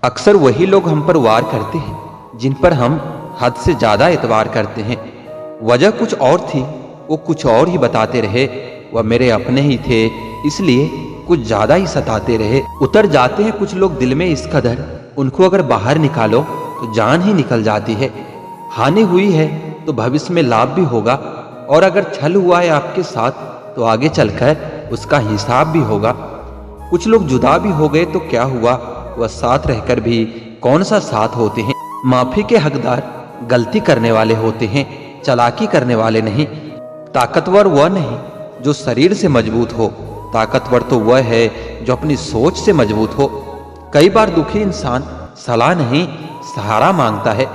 अक्सर वही लोग हम पर वार करते हैं जिन पर हम हद से ज्यादा एतबार करते हैं। वजह कुछ और थी, वो कुछ और ही बताते रहे। वह मेरे अपने ही थे, इसलिए कुछ ज्यादा ही सताते रहे। उतर जाते हैं कुछ लोग दिल में इस कदर, उनको अगर बाहर निकालो तो जान ही निकल जाती है। हानि हुई है तो भविष्य में लाभ भी होगा, और अगर छल हुआ है आपके साथ तो आगे चलकर उसका हिसाब भी होगा। कुछ लोग जुदा भी हो गए तो क्या हुआ, वह साथ रहकर भी कौन सा साथ होते हैं। माफी के हकदार गलती करने वाले होते हैं, चालाकी करने वाले नहीं। ताकतवर वह नहीं जो शरीर से मजबूत हो, ताकतवर तो वह है जो अपनी सोच से मजबूत हो। कई बार दुखी इंसान सलाह नहीं सहारा मांगता है।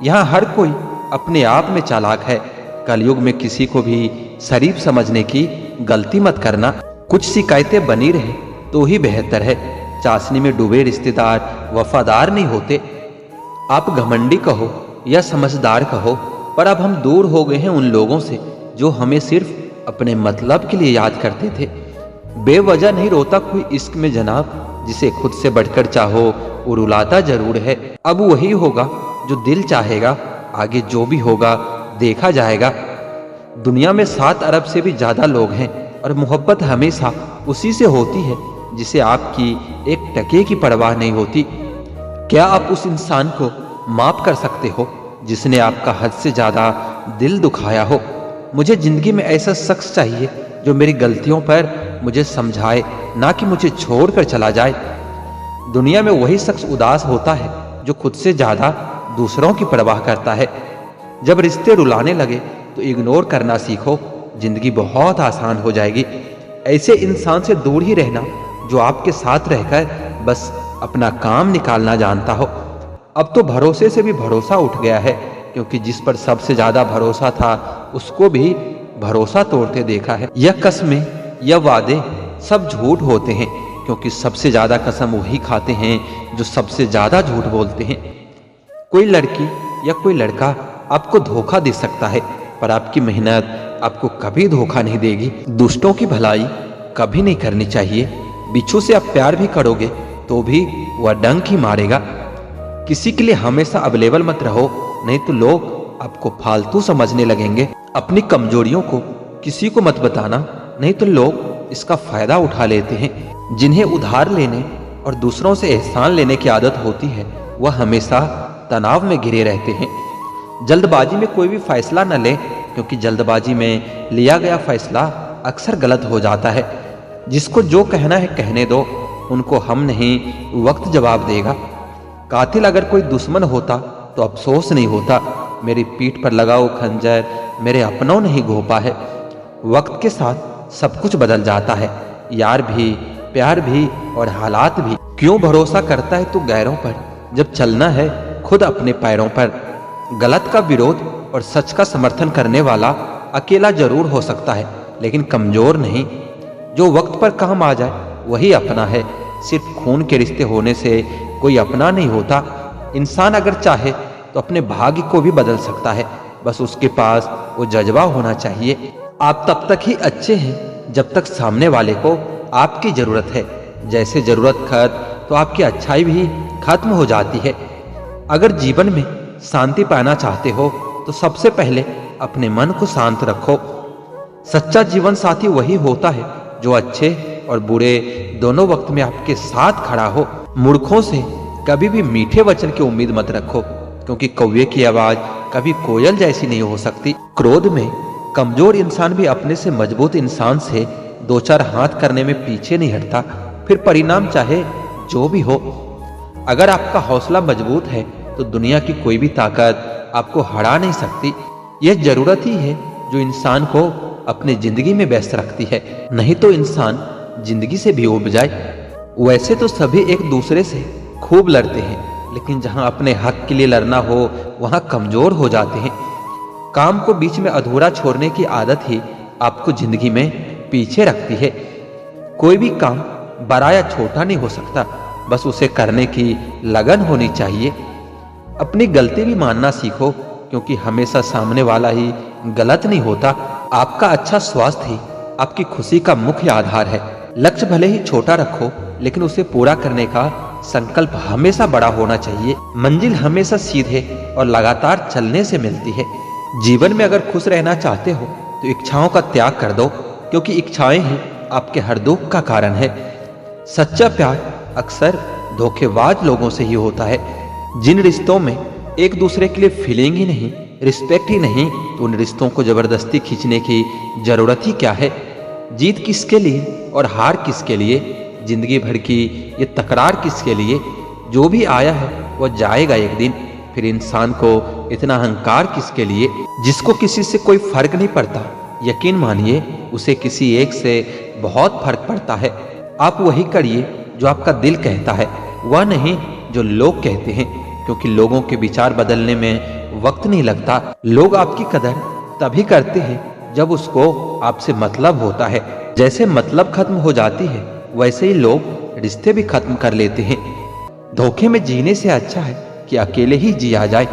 यहाँ हर कोई अपने आप में चालाक है। कलयुग में किसी को भी शरीफ समझने की गलती मत करना। कुछ शिकायतें बनी रहे तो ही बेहतर है। चाशनी में डूबे रिश्तेदार वफादार नहीं होते। आप घमंडी कहो या समझदार कहो, पर अब हम दूर हो गए हैं उन लोगों से जो हमें सिर्फ अपने मतलब के लिए याद करते थे। बेवजह नहीं रोता कोई इश्क में जनाब, जिसे खुद से बढ़कर चाहो वो रुलाता जरूर है। अब वही होगा जो दिल चाहेगा, आगे जो भी होगा देखा जाएगा। दुनिया में 7 अरब से भी ज्यादा लोग हैं, और मोहब्बत हमेशा उसी से होती है जिसे आपकी एक टके की परवाह नहीं होती। क्या आप उस इंसान को माफ कर सकते हो जिसने आपका हद से ज्यादा दिल दुखाया हो? मुझे जिंदगी में ऐसा शख्स चाहिए जो मेरी गलतियों पर मुझे समझाए, ना कि मुझे छोड़कर चला जाए। दुनिया में वही शख्स उदास होता है जो खुद से ज्यादा दूसरों की परवाह करता है। जब रिश्ते रुलाने लगे तो इग्नोर करना सीखो, जिंदगी बहुत आसान हो जाएगी। ऐसे इंसान से दूर ही रहना जो आपके साथ रहकर बस अपना काम निकालना जानता हो। अब तो भरोसे से भी भरोसा उठ गया है, क्योंकि जिस पर सबसे ज्यादा भरोसा था उसको भी भरोसा तोड़ते देखा है। यह कस्में या वादे सब झूठ होते हैं, क्योंकि सबसे ज्यादा कसम वही खाते हैं जो सबसे ज्यादा झूठ बोलते हैं। कोई लड़की या कोई लड़का आपको धोखा दे सकता है, पर आपकी मेहनत आपको कभी धोखा नहीं देगी। दुष्टों की भलाई कभी नहीं करनी चाहिए। बिच्छू से आप प्यार भी करोगे तो भी वह डंक ही मारेगा। किसी के लिए हमेशा अवेलेबल मत रहो, नहीं तो लोग आपको फालतू समझने लगेंगे। अपनी कमजोरियों को किसी को मत बताना, नहीं तो लोग इसका फायदा उठा लेते हैं। जिन्हें उधार लेने और दूसरों से एहसान लेने की आदत होती है, वह हमेशा तनाव में घिरे रहते हैं। जल्दबाजी में कोई भी फैसला न ले, क्योंकि जल्दबाजी में लिया गया फैसला अक्सर गलत हो जाता है। जिसको जो कहना है कहने दो, उनको हम नहीं वक्त जवाब देगा। कातिल अगर कोई दुश्मन होता तो अफसोस नहीं होता। मेरी पीठ पर लगाओ खंजर मेरे अपनों ने ही घोंपा है। वक्त के साथ सब कुछ बदल जाता है, यार भी, प्यार भी और हालात भी। क्यों भरोसा करता है तू गैरों पर, जब चलना है खुद अपने पैरों पर। गलत का विरोध और सच का समर्थन करने वाला अकेला जरूर हो सकता है, लेकिन कमजोर नहीं। जो वक्त पर काम आ जाए वही अपना है। सिर्फ खून के रिश्ते होने से कोई अपना नहीं होता। इंसान अगर चाहे तो अपने भाग्य को भी बदल सकता है, बस उसके पास वो जज्बा होना चाहिए। आप तब तक ही अच्छे हैं जब तक सामने वाले को आपकी जरूरत है। जैसे जरूरत खत्म तो आपकी अच्छाई भी खत्म हो जाती है। अगर जीवन में शांति पाना चाहते हो तो सबसे पहले अपने मन को शांत रखो। सच्चा जीवन साथी वही होता है जो अच्छे और बुरे दोनों वक्त में आपके साथ खड़ा हो। मूर्खों से कभी भी मीठे वचन की उम्मीद मत रखो, क्योंकि कौवे की आवाज कभी कोयल जैसी नहीं हो सकती। क्रोध में कमजोर इंसान भी अपने से मजबूत इंसान से 2-4 हाथ करने में पीछे नहीं हटता, फिर परिणाम चाहे जो भी हो। अगर आपका हौसला मजबूत है तो दुनिया की कोई भी ताकत आपको हरा नहीं सकती। यह जरूरत ही है जो इंसान को अपनी जिंदगी में व्यस्त रखती है, नहीं तो इंसान जिंदगी से भी उब जाए। वैसे तो सभी एक दूसरे से खूब लड़ते हैं, लेकिन जहां अपने हक के लिए लड़ना हो वहां कमजोर हो जाते हैं। काम को बीच में अधूरा छोड़ने की आदत ही आपको जिंदगी में पीछे रखती है। कोई भी काम बड़ा या छोटा नहीं हो सकता, बस उसे करने की लगन होनी चाहिए। अपनी गलती भी मानना सीखो, क्योंकि हमेशा सामने वाला ही गलत नहीं होता। आपका अच्छा स्वास्थ्य ही आपकी खुशी का मुख्य आधार है। लक्ष्य भले ही छोटा रखो, लेकिन उसे पूरा करने का संकल्प हमेशा बड़ा होना चाहिए। मंजिल हमेशा सीधे और लगातार चलने से मिलती है। जीवन में अगर खुश रहना चाहते हो तो इच्छाओं का त्याग कर दो, क्योंकि इच्छाएं ही आपके हर दुख का कारण है। सच्चा प्यार अक्सर धोखेबाज लोगों से ही होता है। जिन रिश्तों में एक दूसरे के लिए फीलिंग ही नहीं, रिस्पेक्ट ही नहीं, तो उन रिश्तों को जबरदस्ती खींचने की जरूरत ही क्या है। जीत किसके लिए और हार किसके लिए, जिंदगी भर की ये तकरार किसके लिए। जो भी आया है वह जाएगा एक दिन। फिर इंसान को इतना अहंकार किसके लिए। जिसको किसी से कोई फर्क नहीं पड़ता, यकीन मानिए उसे किसी एक से बहुत फर्क पड़ता है। आप वही करिए जो आपका दिल कहता है, वह नहीं जो लोग कहते हैं, क्योंकि लोगों के विचार बदलने में वक्त नहीं लगता। लोग आपकी कदर तभी करते हैं जब उसको आपसे मतलब होता है। जैसे मतलब खत्म हो जाती है, वैसे ही लोग रिश्ते भी खत्म कर लेते हैं। धोखे में जीने से अच्छा है कि अकेले ही जिया जाए।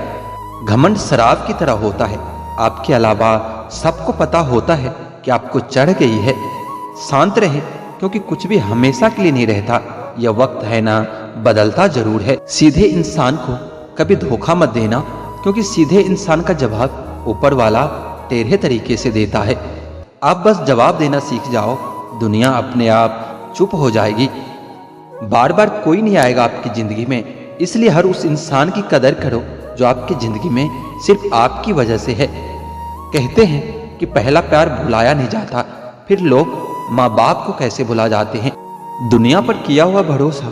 घमंड शराब की तरह होता है, आपके अलावा सबको पता होता है कि आपको चढ़ गई है। शांत रहे, क्योंकि कुछ भी हमेशा के लिए नहीं रहता। यह वक्त है ना, बदलता जरूर है। सीधे इंसान को कभी धोखा मत देना, क्योंकि सीधे इंसान का जवाब ऊपर वाला टेढ़े तरीके से देता है। आप बस जवाब देना सीख जाओ, दुनिया अपने आप चुप हो जाएगी। बार बार कोई नहीं आएगा आपकी जिंदगी में, इसलिए हर उस इंसान की कदर करो जो आपकी जिंदगी में सिर्फ आपकी वजह से है। कहते हैं कि पहला प्यार भुलाया नहीं जाता, फिर लोग माँ बाप को कैसे भुला जाते हैं। दुनिया पर किया हुआ भरोसा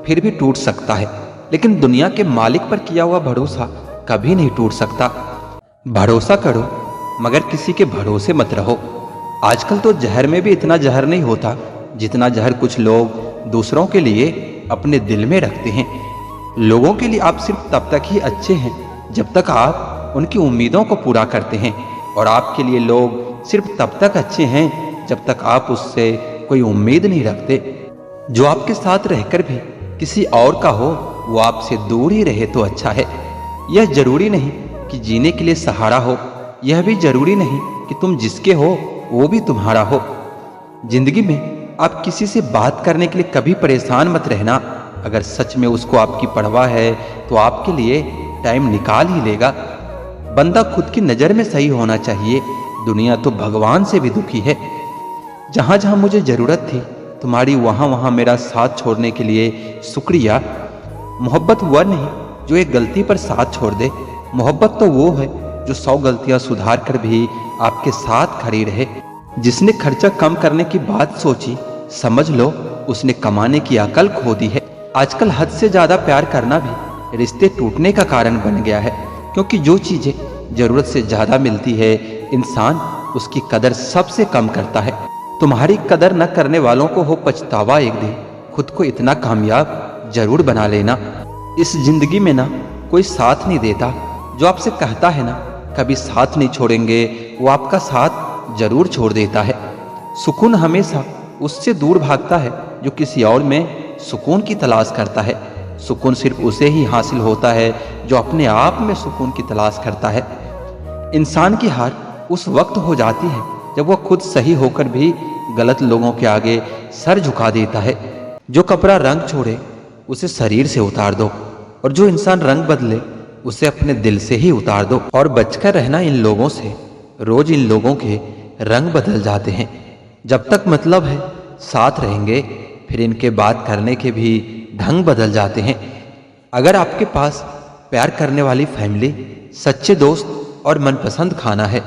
फिर भी टूट सकता है, लेकिन दुनिया के मालिक पर किया हुआ भरोसा कभी नहीं टूट सकता। भरोसा करो मगर किसी के भरोसे मत रहो। आजकल तो जहर में भी इतना जहर नहीं होता जितना जहर कुछ लोग दूसरों के लिए अपने दिल में रखते हैं। लोगों के लिए आप सिर्फ तब तक ही अच्छे हैं जब तक आप उनकी उम्मीदों को पूरा करते हैं, और आपके लिए लोग सिर्फ तब तक अच्छे हैं जब तक आप उससे कोई उम्मीद नहीं रखते। जो आपके साथ रहकर भी किसी और का हो, वो आपसे दूर ही रहे तो अच्छा है। यह जरूरी नहीं कि जीने के लिए सहारा हो, यह भी जरूरी नहीं कि तुम जिसके हो वो भी तुम्हारा हो। जिंदगी में आप किसी से बात करने के लिए कभी परेशान मत रहना। अगर सच में उसको आपकी परवाह है तो आपके लिए टाइम निकाल ही लेगा। बंदा खुद की नज़र में सही होना चाहिए, दुनिया तो भगवान से भी दुखी है। जहाँ जहाँ मुझे ज़रूरत थी तुम्हारी, वहाँ वहाँ मेरा साथ छोड़ने के लिए शुक्रिया। मोहब्बत वह नहीं जो एक गलती पर साथ छोड़ दे, मोहब्बत तो वो है जो 100 गलतियाँ सुधार कर भी आपके साथ खड़ी रहे। जिसने खर्चा कम करने की बात सोची, समझ लो उसने कमाने की अकल खो दी है। आजकल हद से ज़्यादा प्यार करना भी रिश्ते टूटने का कारण बन गया है, क्योंकि जो चीज़ें ज़रूरत से ज़्यादा मिलती है, इंसान उसकी कदर सबसे कम करता है। तुम्हारी कदर न करने वालों को हो पछतावा एक दिन, खुद को इतना कामयाब जरूर बना लेना। इस जिंदगी में ना कोई साथ नहीं देता, जो आपसे कहता है ना कभी साथ नहीं छोड़ेंगे, वो आपका साथ जरूर छोड़ देता है। सुकून हमेशा उससे दूर भागता है जो किसी और में सुकून की तलाश करता है। सुकून सिर्फ उसे ही हासिल होता है जो अपने आप में सुकून की तलाश करता है। इंसान की हार उस वक्त हो जाती है जब वह खुद सही होकर भी गलत लोगों के आगे सर झुका देता है। जो कपड़ा रंग छोड़े उसे शरीर से उतार दो, और जो इंसान रंग बदले उसे अपने दिल से ही उतार दो। और बचकर रहना इन लोगों से, रोज इन लोगों के रंग बदल जाते हैं। जब तक मतलब है साथ रहेंगे, फिर इनके बात करने के भी ढंग बदल जाते हैं। अगर आपके पास प्यार करने वाली फैमिली, सच्चे दोस्त और मनपसंद खाना है,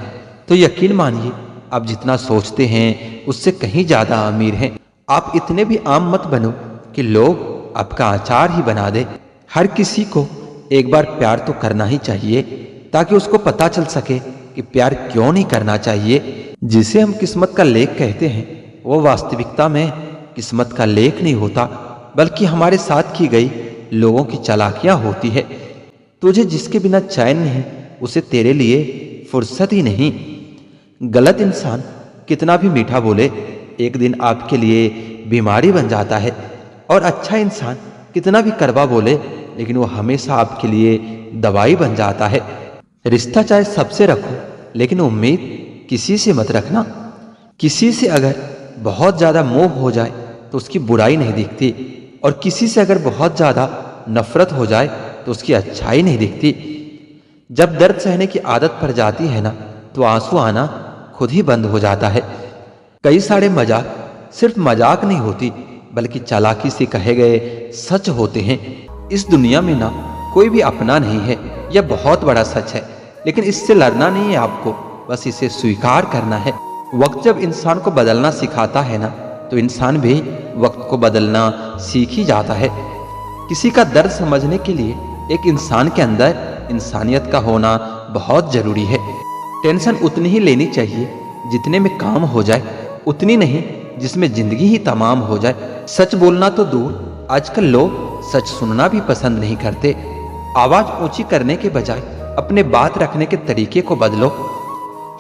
तो यकीन मानिए आप जितना सोचते हैं उससे कहीं ज़्यादा अमीर हैं। आप इतने भी आम मत बनो कि लोग आपका अचार ही बना दे। हर किसी को एक बार प्यार तो करना ही चाहिए, ताकि उसको पता चल सके कि प्यार क्यों नहीं करना चाहिए। जिसे हम किस्मत का लेख कहते हैं, वो वास्तविकता में किस्मत का लेख नहीं होता, बल्कि हमारे साथ की गई लोगों की चालाकियां होती है। तुझे जिसके बिना चैन नहीं, उसे तेरे लिए फुर्सत ही नहीं। गलत इंसान कितना भी मीठा बोले, एक दिन आपके लिए बीमारी बन जाता है। और अच्छा इंसान कितना भी कड़वा बोले, लेकिन वो हमेशा आपके लिए दवाई बन जाता है। रिश्ता चाहे सबसे रखो, लेकिन उम्मीद किसी से मत रखना। किसी से अगर बहुत ज़्यादा मोह हो जाए तो उसकी बुराई नहीं दिखती, और किसी से अगर बहुत ज्यादा नफरत हो जाए तो उसकी अच्छाई नहीं दिखती। जब दर्द सहने की आदत पड़ जाती है ना, तो आंसू आना खुद ही बंद हो जाता है। कई सारे मजाक सिर्फ मजाक नहीं होती, बल्कि चालाकी से कहे गए सच होते हैं। इस दुनिया में ना कोई भी अपना नहीं है, यह बहुत बड़ा सच है। लेकिन इससे लड़ना नहीं है आपको, बस इसे स्वीकार करना है। वक्त जब इंसान को बदलना सिखाता है ना, तो इंसान भी वक्त को बदलना सीख ही जाता है। किसी का दर्द समझने के लिए एक इंसान के अंदर इंसानियत का होना बहुत जरूरी है। टेंशन उतनी ही लेनी चाहिए जितने में काम हो जाए, उतनी नहीं जिसमें जिंदगी ही तमाम हो जाए। सच बोलना तो दूर, आजकल लोग सच सुनना भी पसंद नहीं करते। आवाज ऊंची करने के बजाय अपने बात रखने के तरीके को बदलो।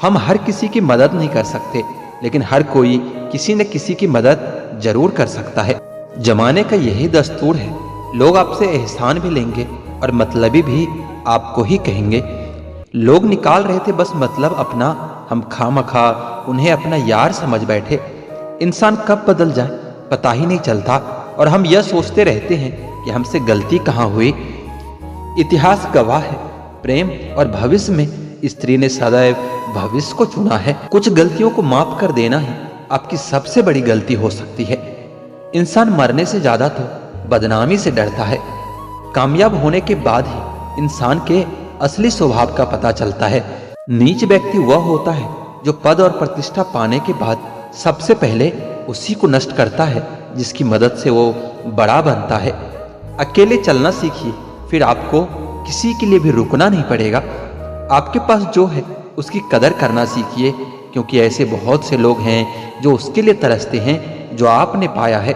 हम हर किसी की मदद नहीं कर सकते, लेकिन हर कोई किसी न किसी की मदद जरूर कर सकता है। जमाने का यही दस्तूर है, लोग आपसे एहसान भी लेंगे और मतलबी भी आपको ही कहेंगे। लोग निकाल रहे थे बस मतलब अपना, हम खामखा उन्हें अपना यार समझ बैठे। इंसान कब बदल जाए पता ही नहीं चलता, और हम यह सोचते रहते हैं कि हमसे गलती कहाँ हुई। इतिहास गवाह है, प्रेम और भविष्य में स्त्री ने सदैव भविष्य को चुना है। कुछ गलतियों को माफ कर देना ही आपकी सबसे बड़ी गलती हो सकती है। इंसान मरने से ज्यादा तो बदनामी से डरता है। कामयाब होने के बाद ही इंसान के असली स्वभाव का पता चलता है। नीच व्यक्ति वह होता है जो पद और प्रतिष्ठा पाने के बाद सबसे पहले उसी को नष्ट करता है जिसकी मदद से वो बड़ा बनता है। अकेले चलना सीखिए, फिर आपको किसी के लिए भी रुकना नहीं पड़ेगा। आपके पास जो है उसकी कदर करना सीखिए, क्योंकि ऐसे बहुत से लोग हैं जो उसके लिए तरसते हैं जो आपने पाया है।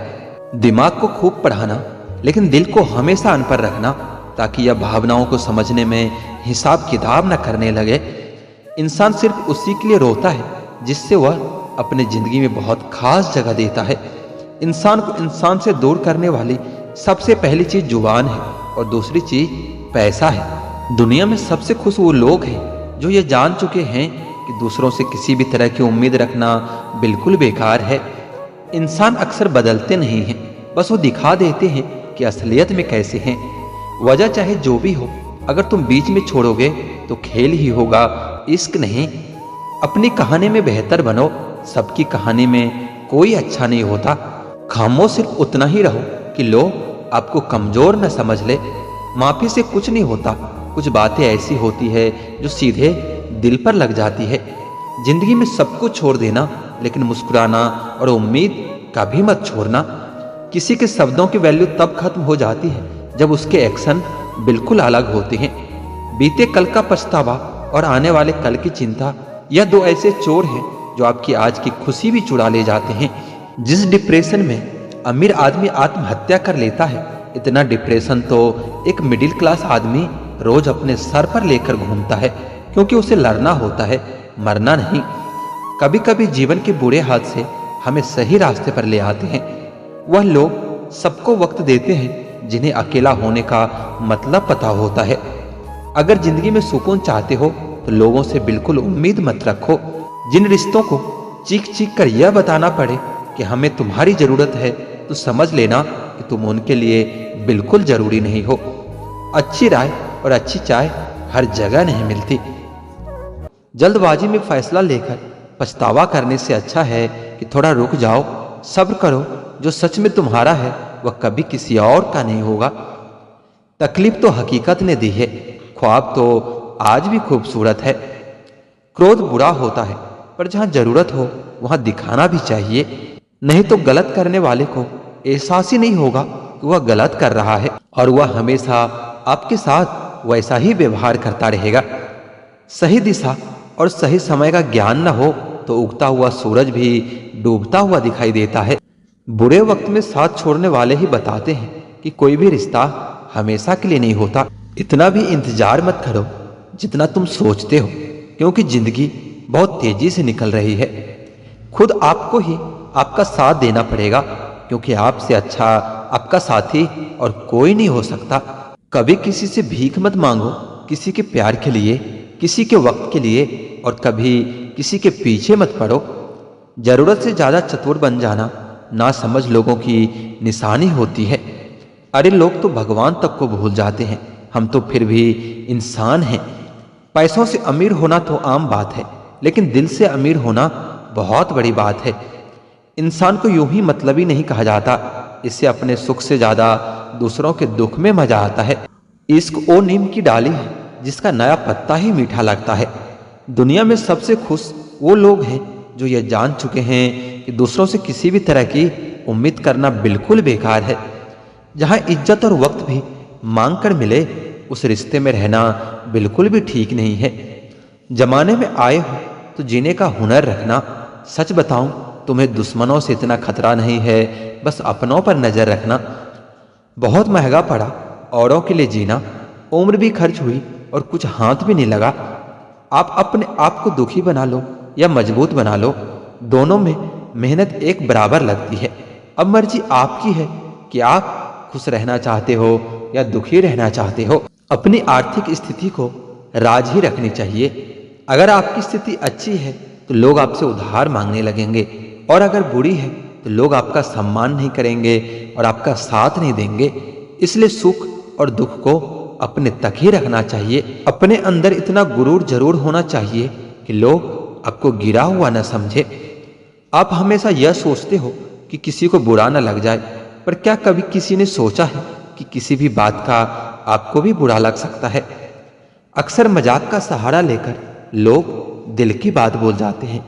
दिमाग को खूब पढ़ाना, लेकिन दिल को हमेशा अनपढ़ रखना, ताकि यह भावनाओं को समझने में हिसाब किताब न करने लगे। इंसान सिर्फ उसी के लिए रोता है जिससे वह अपनी जिंदगी में बहुत खास जगह देता है। इंसान को इंसान से दूर करने वाली सबसे पहली चीज जुबान है, और दूसरी चीज पैसा है। दुनिया में सबसे खुश वो लोग हैं जो ये जान चुके हैं कि दूसरों से किसी भी तरह की उम्मीद रखना बिल्कुल बेकार है। इंसान अक्सर बदलते नहीं हैं, बस वो दिखा देते हैं कि असलियत में कैसे हैं। वजह चाहे जो भी हो, अगर तुम बीच में छोड़ोगे तो खेल ही होगा, इश्क नहीं। अपनी कहानी में बेहतर बनो, सबकी कहानी में कोई अच्छा नहीं होता। खामोश सिर्फ उतना ही रहो कि लोग आपको कमजोर न समझ ले। माफी से कुछ नहीं होता, कुछ बातें ऐसी होती है जो सीधे दिल पर लग जाती है। जिंदगी में सब कुछ छोड़ देना, लेकिन मुस्कुराना और उम्मीद कभी मत छोड़ना। किसी के शब्दों की वैल्यू तब खत्म हो जाती है जब उसके एक्शन बिल्कुल अलग होते हैं। बीते कल का पछतावा और आने वाले कल की चिंता, यह दो ऐसे चोर हैं जो आपकी आज की खुशी भी चुरा ले जाते हैं। जिस डिप्रेशन में अमीर आदमी आत्महत्या कर लेता है, इतना डिप्रेशन तो एक मिडिल क्लास आदमी रोज अपने सर पर लेकर घूमता है, क्योंकि उसे लड़ना होता है, मरना नहीं। कभी कभी जीवन के बुरे हादसे हमें सही रास्ते पर ले आते हैं। वह लोग सबको वक्त देते हैं जिन्हें अकेला होने का मतलब पता होता है। अगर जिंदगी में सुकून चाहते हो तो लोगों से बिल्कुल उम्मीद मत रखो। जिन रिश्तों को चीख चीख कर यह बताना पड़े कि हमें तुम्हारी जरूरत है, तो समझ लेना कि तुम उनके लिए बिल्कुल जरूरी नहीं हो। अच्छी राय और अच्छी चाय हर जगह नहीं मिलती। जल्दबाजी में फैसला लेकर पछतावा करने से अच्छा है कि थोड़ा रुक जाओ, सब्र करो। जो सच में तुम्हारा है वह कभी किसी और का नहीं होगा। तकलीफ तो हकीकत ने दी है, ख्वाब तो आज भी खूबसूरत है। क्रोध बुरा होता है, पर जहां जरूरत हो वहां दिखाना भी चाहिए, नहीं तो गलत करने वाले को एहसास ही नहीं होगा कि वह गलत कर रहा है, और वह हमेशा आपके साथ वैसा ही व्यवहार करता रहेगा। सही दिशा और सही समय का ज्ञान न हो तो उगता हुआ सूरज भी डूबता हुआ दिखाई देता है। बुरे वक्त में साथ छोड़ने वाले ही बताते हैं कि कोई भी रिश्ता हमेशा के लिए नहीं होता। इतना भी इंतजार मत करो जितना तुम सोचते हो, क्योंकि जिंदगी बहुत तेजी से निकल रही है। खुद आपको ही आपका साथ देना पड़ेगा, क्योंकि आपसे अच्छा आपका साथी और कोई नहीं हो सकता। कभी किसी से भीख मत मांगो, किसी के प्यार के लिए, किसी के वक्त के लिए, और कभी किसी के पीछे मत पड़ो। जरूरत से ज्यादा चतुर बन जाना ना समझ लोगों की निशानी होती है। अरे लोग तो भगवान तक को भूल जाते हैं, हम तो फिर भी इंसान हैं। पैसों से अमीर होना तो आम बात है, लेकिन दिल से अमीर होना बहुत बड़ी बात है। इंसान को यूं ही मतलबी नहीं कहा जाता, इससे अपने सुख से ज्यादा दूसरों के दुख में मजा आता है। इश्क वो नीम की डाली है जिसका नया पत्ता ही मीठा लगता है। दुनिया में सबसे खुश वो लोग हैं जो ये जान चुके हैं कि दूसरों से किसी भी तरह की उम्मीद करना बिल्कुल बेकार है। जहां इज्जत और वक्त भी मांग कर मिले, उस रिश्ते में रहना बिल्कुल भी ठीक नहीं है। जमाने में आए हो तो जीने का हुनर रखना। सच बताऊं, तुम्हें दुश्मनों से इतना खतरा नहीं है, बस अपनों पर नजर रखना। बहुत महंगा पड़ा औरों के लिए जीना, उम्र भी खर्च हुई और कुछ हाथ भी नहीं लगा। आप अपने आप को दुखी बना लो या मजबूत बना लो, दोनों में मेहनत एक बराबर लगती है। अब मर्जी आपकी है कि आप खुश रहना चाहते हो या दुखी रहना चाहते हो। अपनी आर्थिक स्थिति को राज ही रखनी चाहिए। अगर आपकी स्थिति अच्छी है तो लोग आपसे उधार मांगने लगेंगे, और अगर बुरी है तो लोग आपका सम्मान नहीं करेंगे और आपका साथ नहीं देंगे। इसलिए सुख और दुख को अपने तक ही रखना चाहिए। अपने अंदर इतना गुरूर जरूर होना चाहिए कि लोग आपको गिरा हुआ न समझे। आप हमेशा यह सोचते हो कि किसी को बुरा न लग जाए, पर क्या कभी किसी ने सोचा है कि किसी भी बात का आपको भी बुरा लग सकता है? अक्सर मजाक का सहारा लेकर लोग दिल की बात बोल जाते हैं।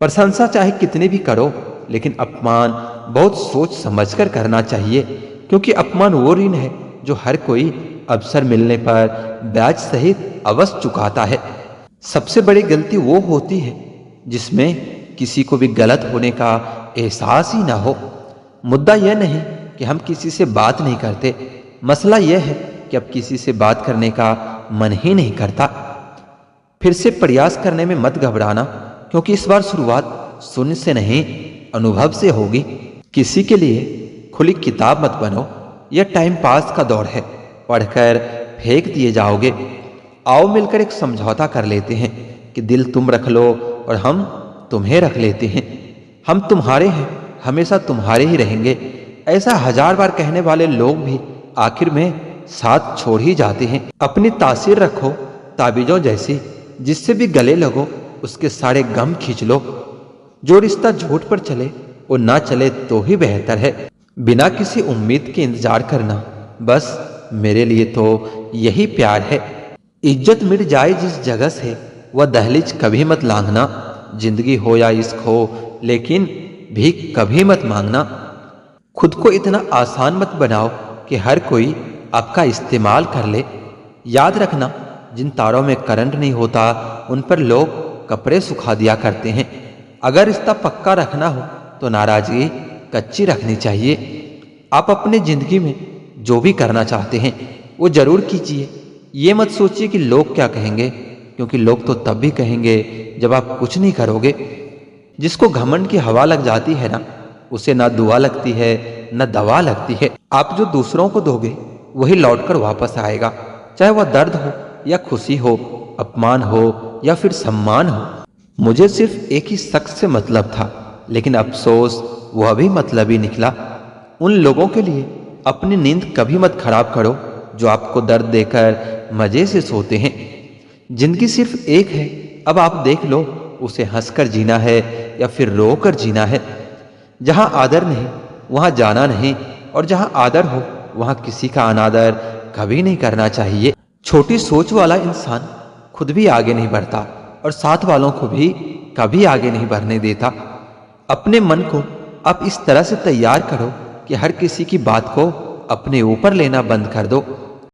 प्रशंसा चाहे कितनी भी करो, लेकिन अपमान बहुत सोच समझकर करना चाहिए, क्योंकि अपमान वो ऋण है जो हर कोई अवसर मिलने पर ब्याज सहित अवश्य चुकाता है। सबसे बड़ी गलती वो होती है जिसमें किसी को भी गलत होने का एहसास ही ना हो। मुद्दा यह नहीं कि हम किसी से बात नहीं करते, मसला यह है कि अब किसी से बात करने का मन ही नहीं करता। फिर से प्रयास करने में मत घबराना, क्योंकि इस बार शुरुआत शून्य से नहीं, अनुभव से होगी। किसी के लिए खुली किताब मत बनो, यह टाइम पास का दौर है, पढ़कर फेंक दिए जाओगे। आओ मिलकर एक समझौता कर लेते हैं कि दिल तुम रख लो और हम तुम्हें रख लेते हैं। हम तुम्हारे हैं, हमेशा तुम्हारे ही रहेंगे। ऐसा 1000 बार कहने वाले लोग भी आखिर में साथ छोड़ ही जाते हैं। अपनी तासीर रखो ताबीजों जैसी, जिससे भी गले लगो उसके सारे गम खींच लो। जो रिश्ता झूठ पर चले वो ना चले तो ही बेहतर है। बिना किसी उम्मीद के इंतजार करना, बस मेरे लिए तो यही प्यार है। इज्जत मिट जाए जिस जगह से, वह दहलीज कभी मत लांघना। जिंदगी हो या इश्क हो, लेकिन भीख कभी मत मांगना। खुद को इतना आसान मत बनाओ कि हर कोई आपका इस्तेमाल कर ले। याद रखना, जिन तारों में करंट नहीं होता उन पर लोग कपड़े सुखा दिया करते हैं। अगर रिश्ता पक्का रखना हो तो नाराजगी कच्ची रखनी चाहिए। आप अपनी जिंदगी में जो भी करना चाहते हैं वो जरूर कीजिए। ये मत सोचिए कि लोग क्या कहेंगे, क्योंकि लोग तो तब भी कहेंगे जब आप कुछ नहीं करोगे। जिसको घमंड की हवा लग जाती है ना, उसे ना दुआ लगती है ना दवा लगती है। आप जो दूसरों को दोगे वही लौटकर वापस आएगा, चाहे वह दर्द हो या खुशी हो, अपमान हो या फिर सम्मान हो। मुझे सिर्फ एक ही शख्स से मतलब था, लेकिन अफसोस वह भी मतलबी निकला। उन लोगों के लिए अपनी नींद कभी मत खराब करो जो आपको दर्द देकर मजे से सोते हैं। जिंदगी सिर्फ एक है, अब आप देख लो उसे हंसकर जीना है या फिर रोकर जीना है। जहां आदर नहीं वहां जाना नहीं, और जहां आदर हो वहां किसी का अनादर कभी नहीं करना चाहिए। छोटी सोच वाला इंसान खुद भी आगे नहीं बढ़ता और साथ वालों को भी कभी आगे नहीं बढ़ने देता। अपने मन को आप इस तरह से तैयार करो कि हर किसी की बात को अपने ऊपर लेना बंद कर दो।